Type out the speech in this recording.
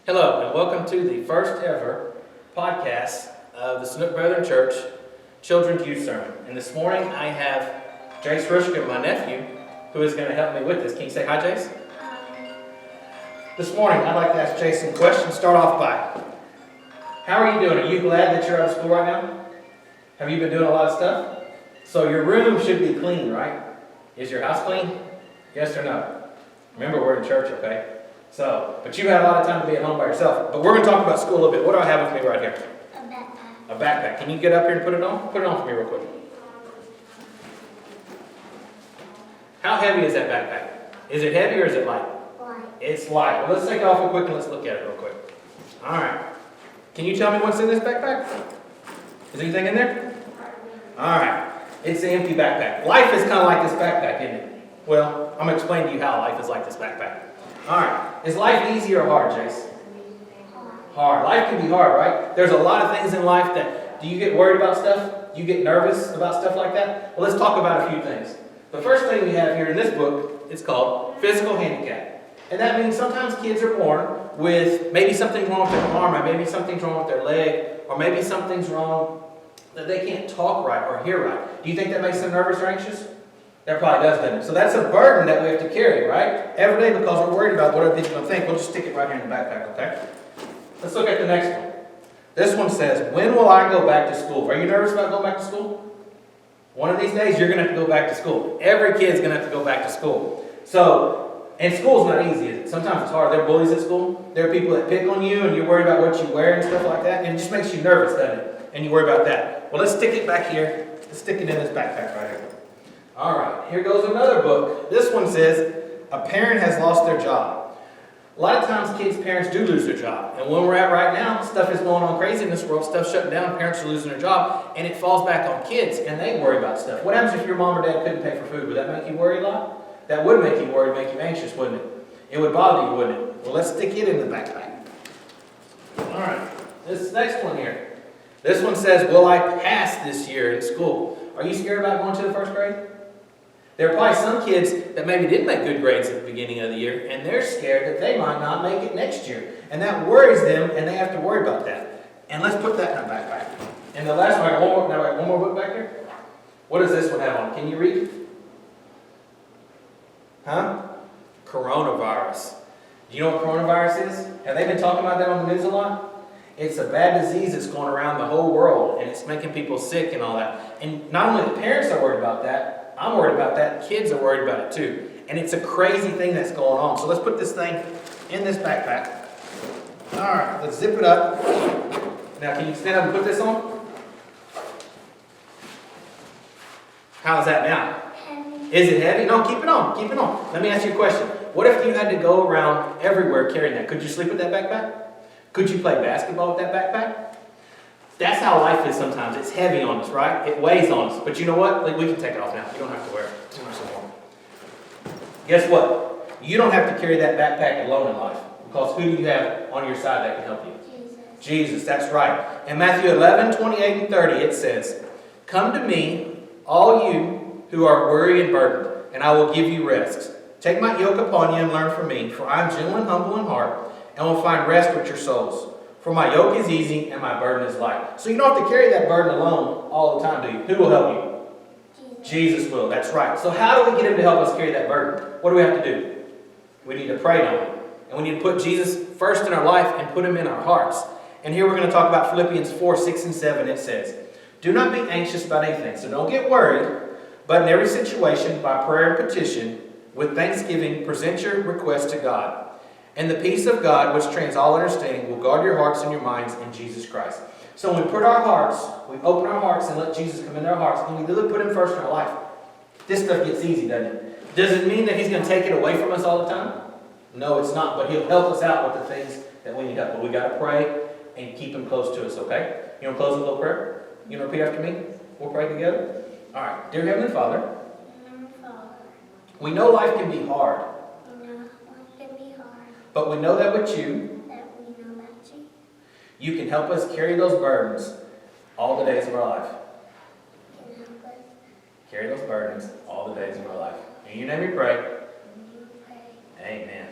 Hello, and welcome to the first ever podcast of the Snook Brethren Church Children's Youth Sermon. And this morning I have Jace Rushkin, my nephew, who is going to help me with this. Can you say hi, Jace? This morning I'd like to ask Jace some questions. Start off by, how are you doing? Are you glad that you're out of school right now? Have you been doing a lot of stuff? So your room should be clean, right? Is your house clean? Yes or no? Remember, we're in church, okay? But you had a lot of time to be at home by yourself. But we're going to talk about school a little bit. What do I have with me right here? A backpack. A backpack. Can you get up here and put it on? Put it on for me real quick. How heavy is that backpack? Is it heavy or is it light? Light. It's light. Well, let's take it off real quick and let's look at it real quick. All right. Can you tell me what's in this backpack? Is anything in there? All right. It's an empty backpack. Life is kind of like this backpack, isn't it? Well, I'm going to explain to you how life is like this backpack. All right. Is life easy or hard, Jace? Hard. Life can be hard, right? There's a lot of things in life that, do you get worried about stuff? You get nervous about stuff like that? Well, let's talk about a few things. The first thing we have here in this book is called physical handicap. And that means sometimes kids are born with maybe something wrong with their arm, or maybe something's wrong with their leg, or maybe something's wrong that they can't talk right or hear right. Do you think that makes them nervous or anxious? That probably does, doesn't it? So that's a burden that we have to carry, right? Every day, because we're worried about what other people are going to think. We'll just stick it right here in the backpack, okay? Let's look at the next one. This one says, when will I go back to school? Are you nervous about going back to school? One of these days, you're going to have to go back to school. Every kid's going to have to go back to school. And school's not easy, is it? Sometimes it's hard. There are bullies at school. There are people that pick on you, and you're worried about what you wear and stuff like that. And it just makes you nervous, doesn't it? And you worry about that. Well, let's stick it back here. Let's stick it in this backpack right here. All right, here goes another book. This one says, a parent has lost their job. A lot of times kids' parents do lose their job. And when we're at right now, stuff is going on crazy in this world. Stuff's shutting down. Parents are losing their job. And it falls back on kids. And they worry about stuff. What happens if your mom or dad couldn't pay for food? Would that make you worry a lot? That would make you worry, make you anxious, wouldn't it? It would bother you, wouldn't it? Well, let's stick it in the backpack. All right, this next one here. This one says, will I pass this year in school? Are you scared about going to the first grade? There are probably some kids that maybe didn't make good grades at the beginning of the year, and they're scared that they might not make it next year. And that worries them, and they have to worry about that. And let's put that in the backpack. And the last one, I got one more book back here. What does this one have on? Can you read? Huh? Coronavirus. Do you know what coronavirus is? Have they been talking about that on the news a lot? It's a bad disease that's going around the whole world, and it's making people sick and all that. And not only the parents are worried about that, I'm worried about that. Kids are worried about it too. And it's a crazy thing that's going on. So let's put this thing in this backpack. All right, let's zip it up. Now, can you stand up and put this on? How's that now? Heavy. Is it heavy? No, keep it on. Keep it on. Let me ask you a question. What if you had to go around everywhere carrying that? Could you sleep with that backpack? Could you play basketball with that backpack? That's how life is sometimes. It's heavy on us, right? It weighs on us. But you know what? Like, we can take it off now. You don't have to wear it. Guess what? You don't have to carry that backpack alone in life. Because who do you have on your side that can help you? Jesus, that's right. In Matthew 11, 28 and 30, it says, come to me, all you who are weary and burdened, and I will give you rest. Take my yoke upon you and learn from me, for I am gentle and humble in heart, and will find rest with your souls. For my yoke is easy and my burden is light. So you don't have to carry that burden alone all the time, do you? Who will help you? Jesus will. That's right. So how do we get him to help us carry that burden? What do we have to do? We need to pray, don't we? And we need to put Jesus first in our life and put him in our hearts. And here we're going to talk about Philippians 4, 6, and 7. It says, do not be anxious about anything. So don't get worried, but in every situation, by prayer and petition, with thanksgiving, present your request to God. And the peace of God, which transcends all understanding, will guard your hearts and your minds in Jesus Christ. So when we put our hearts, we open our hearts and let Jesus come into our hearts, and we really put him first in our life, this stuff gets easy, doesn't it? Does it mean that he's going to take it away from us all the time? No, it's not, but he'll help us out with the things that we need help. But we got to pray and keep him close to us, okay? You want to close with a little prayer? You want to repeat after me? We'll pray together. All right. Dear Heavenly Father, we know life can be hard. But we know that with you, you can help us carry those burdens all the days of our life. Carry those burdens all the days of our life. In your name we pray. Amen.